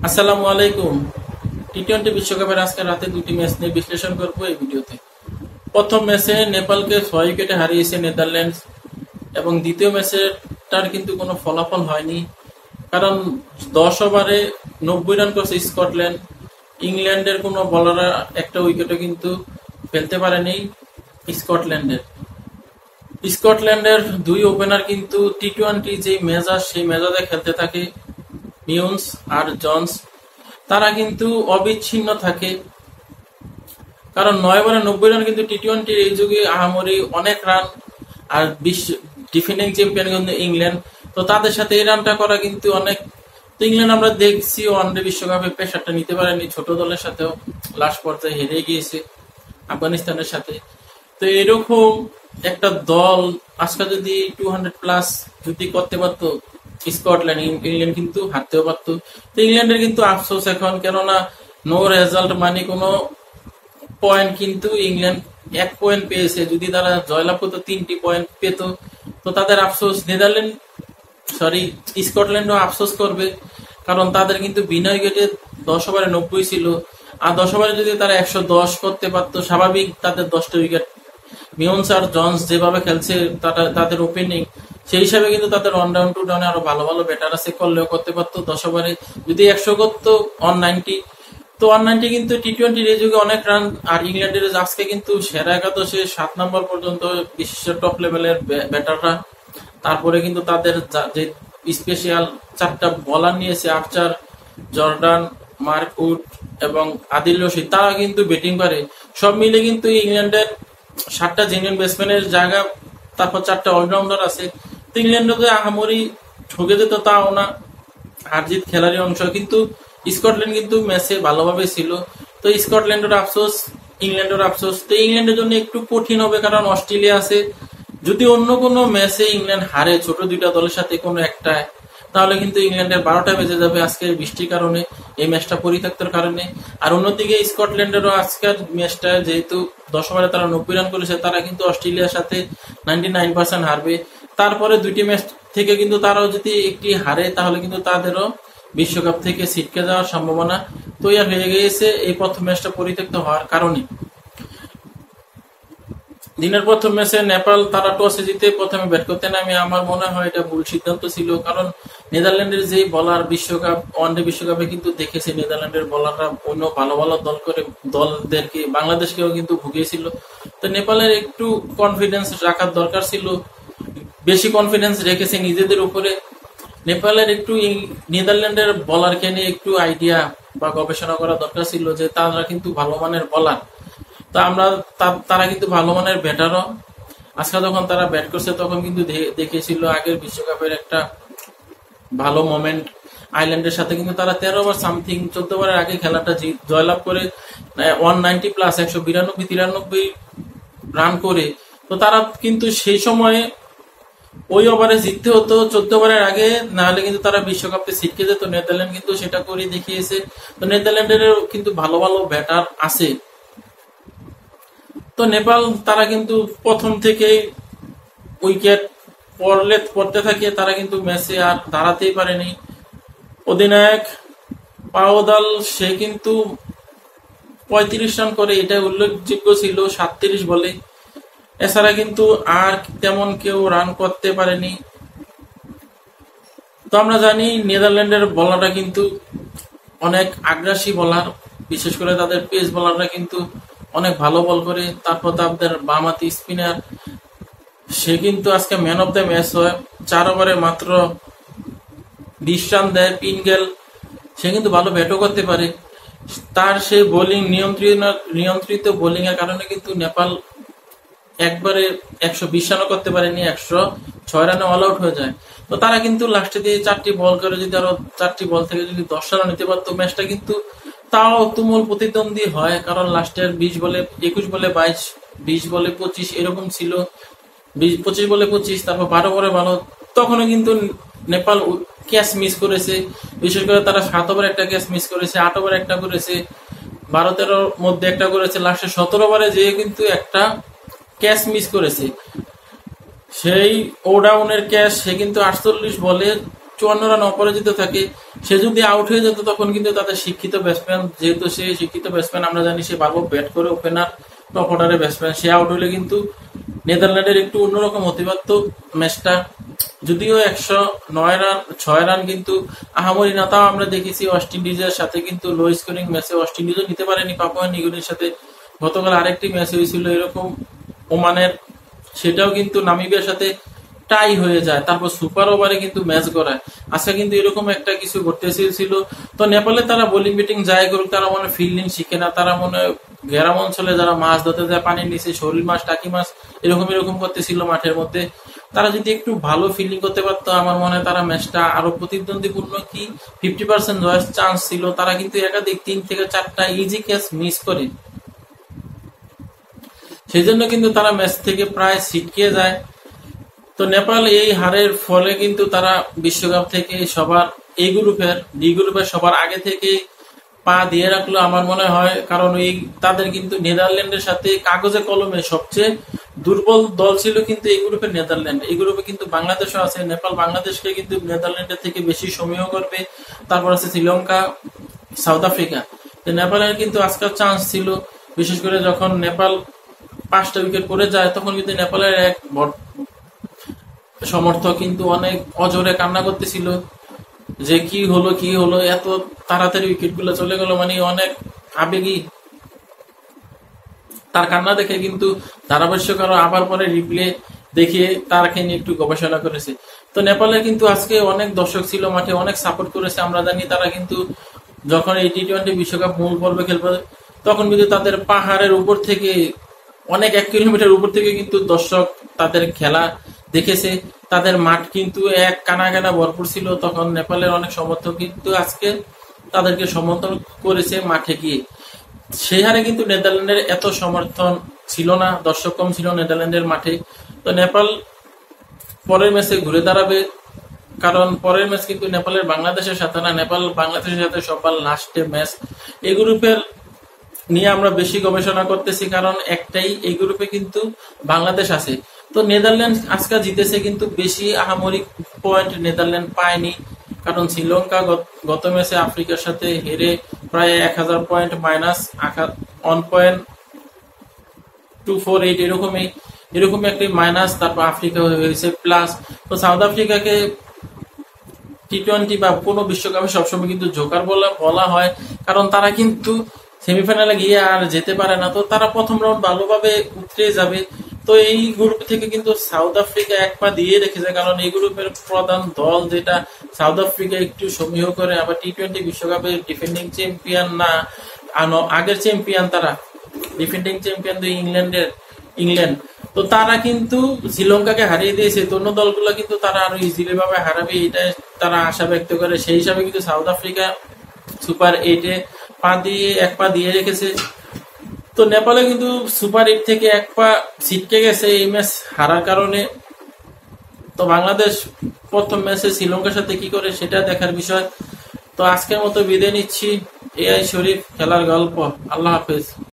আসসালামু আলাইকুম। টি-20 বিশ্বকাপের আজকে রাতে দুটি ম্যাচ নিয়ে বিশ্লেষণ করব এই ভিডিওতে। প্রথম ম্যাচে নেপালকে 6 উইকেটে হারিয়েছে নেদারল্যান্ডস এবং দ্বিতীয় ম্যাচেরটার কিন্তু কোনো ফলাফল হয়নি, কারণ 10 ওভারে 90 রান করেছে স্কটল্যান্ড। ইংল্যান্ডের কোনো বলাররা একটা উইকেটও কিন্তু ফেলতে পারেনি স্কটল্যান্ডের। স্কটল্যান্ডের দুই ওপেনার কিন্তু টি-20 যে মেজাজ সেই মেজাজে খেলতে থাকে। মিউন্স আর জন্স তারা কিন্তু অবিচ্ছিন্ন থাকে, কারণ 9 ওভারে 90 রান কিন্তু টি-20 এই যুগে আহামরি অনেক রান। আর বিশ্ব ডিফেন্ডিং চ্যাম্পিয়ন কিন্তু ইংল্যান্ড, তো তাদের সাথে এই রানটা করা কিন্তু অনেক। তো ইংল্যান্ড আমরা দেখছি ওয়ানডে বিশ্বকাপে প্রেশারটা নিতে পারেনি, ছোট দলের সাথেও লাস্ট পর্যায়ে হেরে গিয়েছে আফগানিস্তানের সাথে। তো এরকম একটা দল আজকে যদি 200+ যদি করতে পারতো স্কটল্যান্ড, ইংল্যান্ড কিন্তু হারতেও পারতো। তো ইংল্যান্ডের কিন্তু আফসোস এখন, কেননা নো রেজাল্ট মানে কোনো পয়েন্ট, কিন্তু ইংল্যান্ড 1 পয়েন্ট পেয়েছে। যদি তারা জয়লাভ করতো 3টি পয়েন্ট পেত, তো তাদের আফসোস। স্কটল্যান্ডও আফসোস করবে, কারণ তাদের কিন্তু বিনা উইকেটে 10 ওভারে 90 ছিল। আর 10 ওভারে যদি তারা 110 করতে পারতো, স্বাভাবিক তাদের 10টা উইকেট। মিউন্স আর জন্স যেভাবে খেলছে তাদের ওপেনিং, সেই হিসাবে কিন্তু তাদের ওয়ান ডাউন টু ডাউনে আরো ভালো ভালো ব্যাটার আছে, করলেও করতে পারতো 10 ওভারে যদি 100 করতো 190। তো 190 কিন্তু টি-20 এই যুগে অনেক রান। আর ইংল্যান্ডের আজকে কিন্তু সেরা একাদশে 7 নম্বর পর্যন্ত বিশ্ব টপ লেভেলের ব্যাটাররা। তারপরে কিন্তু তাদের যে স্পেশাল 4টা বলার নিয়েছে, আর্চার, জর্ডান, মার্ক উড এবং আদিল রশিদ, তারা কিন্তু ব্যাটিং করে। সব মিলে কিন্তু ইংল্যান্ডের 7টা জেনুইন ব্যাটসম্যানের জায়গা, তারপর 4টা অলরাউন্ডার আছে। তো ইংল্যান্ডে আহামরি ঠকে যেত তাও না, হার জিত খেলারই অংশ। কিন্তু স্কটল্যান্ড কিন্তু ম্যাচে ভালোভাবে ছিল। তো স্কটল্যান্ডের আফসোস, ইংল্যান্ডের আফসোস। তো ইংল্যান্ডের জন্য একটু কঠিন হবে, কারণ অস্ট্রেলিয়া আছে। যদি অন্য কোনো ম্যাচে ইংল্যান্ড হারে ছোট দুইটা দলের সাথে কোনো একটায়, তাহলে কিন্তু ইংল্যান্ডের 12টা বেজে যাবে আজকের বৃষ্টির কারণে, এই ম্যাচটা পরিত্যক্তের কারণে। আর অন্যদিকে স্কটল্যান্ডেরও আজকের ম্যাচটা যেহেতু 10 ওভারে তারা 90 রান করেছে, তারা কিন্তু অস্ট্রেলিয়ার সাথে 99% হারবে। তারপরে দুইটি ম্যাচ থেকে কিন্তু তারাও যদি একটি হারে, তাহলে কিন্তু তাদেরও বিশ্বকাপ থেকে ছিটকে যাওয়ার সম্ভাবনা তৈরি হয়ে গিয়েছে এই প্রথম ম্যাচটা পরিত্যক্ত হওয়ার কারণে। দিনের প্রথম ম্যাচে নেপাল তারা টসে জিতে প্রথমে ব্যাট করতে নামে। আমার মনে হয় এটা ভুল সিদ্ধান্ত ছিল, কারণ নেদারল্যান্ডের যে বলার বিশ্বকাপ ওয়ানডে বিশ্বকাপে কিন্তু দেখেছি নেদারল্যান্ডের বলাররা অন্য ভালো ভালো দলদেরকে, বাংলাদেশকেও কিন্তু ভুগিয়েছিল। তো নেপালের একটু কনফিডেন্স রাখার দরকার ছিল, বেশি কনফিডেন্স রেখেছে নিজেদের উপরে। নেপালের একটু নেদারল্যান্ডের বলারকে নিয়ে একটু আইডিয়া বা গবেষণা করা দরকার ছিল, যে তারা কিন্তু ভালো মানের বলার। তা আমরা তারা কিন্তু ভালো মানের ব্যাটারও। আজকে যখন তারা ব্যাট করছে তখন কিন্তু দেখেছিল আগের বিশ্বকাপের একটা ভালো মোমেন্ট আয়ারল্যান্ডের সাথে, কিন্তু তারা 13 ওভার সামথিং 14 ওভারের আগে খেলাটা জয়লাভ করে 190+, 192-93 রান করে। তো তারা কিন্তু সেই সময়ে ওই ওভারে জিততে হতো 14 ওভারের আগে, না হলে কিন্তু তারা বিশ্বকাপে ছিটকে যেত। নেদারল্যান্ড কিন্তু সেটা করে দেখিয়েছে। তো নেদারল্যান্ডের কিন্তু ভালো ভালো ব্যাটার আছে। তো নেপাল তারা কিন্তু প্রথম থেকে উইকেট পড়তে থাকে, তারা কিন্তু ম্যাচে আর দাঁড়াতেই পারেনি। অধিনায়ক পাওদাল সে কিন্তু 35 রান করে, এটা উল্লেখযোগ্য ছিল 37 বলে। এছাড়া কিন্তু আর তেমন কেউ রান করতে পারেনি। তো আমরা জানি নেদারল্যান্ডের বলাররা কিন্তু অনেক আগ্রাসী বলার, বিশেষ করে তাদের পেস বলাররা কিন্তু অনেক ভালো বল করে। তারপর তাদের বামহাতি স্পিনার, সে কিন্তু আজকে ম্যান অফ দ্য ম্যাচ হয়। 4 ওভারে মাত্র 20 রান দেয় পিনগেল, সে কিন্তু ভালো ব্যাটও করতে পারে। তার সেই বোলিং নিয়ন্ত্রিত বোলিং এর কারণে কিন্তু নেপাল একবারে 120 রানও করতে পারেনি, 106 রানে অল আউট হয়ে যায়। তো তারা কিন্তু লাস্টে দিয়ে 4টি বল করে, যদি আরো 4টি বল থেকে যদি 10 রান নিতে পারতো, ম্যাচটা কিন্তু তাও তুমুল প্রতিদ্বন্দ্বী হয়। কারণ লাস্টের 21 বলে 22, 20 বলে 25 এরকম ছিল। 25 বলে 25, তারপর 12 ওভারে ভালো। তখনও কিন্তু নেপাল ক্যাচ মিস করেছে, বিশেষ করে তারা 7 ওভারে একটা ক্যাচ মিস করেছে, 8 ওভারে একটা করেছে, 12-13 মধ্যে একটা করেছে, লাস্টে 17 ওভারে যেয়ে কিন্তু একটা ক্যাচ মিস করেছে। সেই ওডাউনের ক্যাচ, সে কিন্তু 48 বলে 54 রান অপরাজিত থাকে, সে যদি আউট হয়ে যেত তখন কিন্তু তাদের শিক্ষিত ব্যাটসম্যান, যেহেতু সে শিক্ষিত ব্যাটসম্যান আমরা জানি সে ভালো ব্যাট করে, ওপেনার টপ অর্ডারের ব্যাটসম্যান, সে আউট হলে কিন্তু নেদারল্যান্ডের একটু অন্যরকম হতে পারত ম্যাচটা। যদিও 109 রান কিন্তু আহামরি না, তাও আমরা দেখেছি ওয়েস্ট ইন্ডিজের সাথে কিন্তু লো স্কোরিং ম্যাচে ওয়েস্ট ইন্ডিজও নিতে পারেনি পাপুয়া নিউগিনির সাথে। গতকাল আরেকটি ম্যাচ হয়েছিল এরকম ওমানের, সেটাও কিন্তু নামিবিয়ার সাথে টাই হয়ে যায়, তারপর সুপার ওভারে কিন্তু ম্যাচ গড়ায়। আজকে কিন্তু এরকম একটা কিছু ঘটতে চেয়েছিল। তো নেপালে তারা বোলিং ব্যাটিং যাই করুক, তারা মনে ফিল্ডিং শিখে না, তারা মনে গ্রাম অঞ্চলে যারা মাছ ধরতে যায় পানির নিচে, শোল মাছ, টাকি মাছ এরকম করতেছিল মাঠের মধ্যে। তারা যদি একটু ভালো ফিল্ডিং করতে পারতো, আমার মনে হয় তারা ম্যাচটা আরো প্রতিদ্বন্দ্বীপূর্ণ, কি 50% জয়ের চান্স ছিল। তারা কিন্তু একাধিক 3 থেকে 4টা ইজি ক্যাচ মিস করে, সেই জন্য কিন্তু তারা ম্যাচ থেকে প্রায় ছিটকে যায়। তো নেপাল এই হারের ফলে কিন্তু তারা বিশ্বকাপ থেকে সবার ডি গ্রুপের সবার আগে থেকে পা দিয়ে রাখলো আমার মনে হয়। কারণ তাদের কিন্তু নেদারল্যান্ডের সাথে কাগজে কলমে সবচেয়ে দুর্বল দল ছিল কিন্তু এই গ্রুপের নেদারল্যান্ড। এই গ্রুপে কিন্তু বাংলাদেশও আছে, নেপাল বাংলাদেশকে কিন্তু নেদারল্যান্ডের থেকে বেশি সমীহ করবে। তারপর আছে শ্রীলঙ্কা, সাউথ আফ্রিকা। নেপালের কিন্তু আজকাল চান্স ছিল, বিশেষ করে যখন নেপাল 5টা উইকেট পড়ে যায়, তখন কিন্তু নেপালের এক সমর্থক কিন্তু অনেক অজোরে কান্না করতেছিল যে কি হলো এত তাড়াতাড়ি উইকেট গুলো চলে গেল, মানে অনেক আবেগী। তার কান্না দেখে কিন্তু ধারাভাষ্যকারও আবার পরে রিপ্লে দেখিয়ে তারকে নিয়ে একটু গবেষণা করেছে। তো নেপালে কিন্তু আজকে অনেক দর্শক ছিল মাঠে, অনেক সাপোর্ট করেছে। আমরা জানি তারা কিন্তু যখন এই টি-20 বিশ্বকাপ মূল পর্বে খেলবে, তখন কিন্তু তাদের পাহাড়ের উপর থেকে অনেক 1 কিলোমিটার উপর থেকে কিন্তু দর্শক তাদের খেলা দেখেছে। তাদের মাঠ কিন্তু এক কানা ভরপুর ছিল। তখন নেপালের অনেক সমর্থক কিন্তু আজকে তাদেরকে সমর্থন করেছে মাঠে গিয়ে। সেই হারে কিন্তু নেদারল্যান্ডের এত সমর্থন ছিল না, দর্শক কম ছিল নেদারল্যান্ডের মাঠে। তো নেপাল পরের ম্যাচে ঘুরে দাঁড়াবে, কারণ পরের ম্যাচ কিন্তু নেপালের বাংলাদেশের সাথে না, নেপাল বাংলাদেশের সাথে সবার লাস্টে ম্যাচ। এই গ্রুপের নিয়ে আমরা বেশি গবেষণা করতেছি, কারণ একটাই, এই গ্রুপে কিন্তু বাংলাদেশ আছে। তো নেদারল্যান্ড আজকে জিতেছে, কিন্তু বেশি আহামরি পয়েন্ট নেদারল্যান্ড পায়নি, কারণ শ্রীলঙ্কা গত ম্যাচে আফ্রিকার সাথে হেরে প্রায় 1000 পয়েন্ট মাইনাস 1.248 এরকমই একটি মাইনাস, তারপর আফ্রিকা হয়েছে প্লাস। তো সাউথ আফ্রিকাকে টি-20 বা কোনো বিশ্বকাপে সবসময় কিন্তু জোকার বলা হয়, কারণ তারা কিন্তু সেমিফাইনালে গিয়ে আর যেতে পারে না। তো তারা প্রথম রাউন্ড ভালোভাবে উতরে যাবে। তো এই গ্রুপ থেকে কিন্তু সাউথ আফ্রিকা 1 পা দিয়ে রেখেছে, কারণ এই গ্রুপের প্রধান দল যেটা সাউথ আফ্রিকা একটু সমীহ করে, আবার টি-20 বিশ্বকাপে ডিফেন্ডিং চ্যাম্পিয়ন না, আগের চ্যাম্পিয়ন তারা, ডিফেন্ডিং চ্যাম্পিয়ন তো ইংল্যান্ড। তো তারা কিন্তু শ্রীলঙ্কাকে হারিয়ে দিয়েছে, অন্য দলগুলো কিন্তু তারা আরো ইজিলি ভাবে হারাবে, এটা তারা আশা ব্যক্ত করে। সেই হিসাবে কিন্তু সাউথ আফ্রিকা সুপার 8-এ 1 পা দিয়ে রেখেছে। তো নেপালে কিন্তু সুপার 8 থেকে 1 পা ছিটকে গেছে এই ম্যাচ হারার কারণে। তো বাংলাদেশ প্রথম ম্যাচে শ্রীলঙ্কার সাথে কি করে সেটা দেখার বিষয়। তো আজকের মতো বিদায় নিচ্ছি। এআই শরীফ খেলার গল্প। আল্লাহ হাফেজ।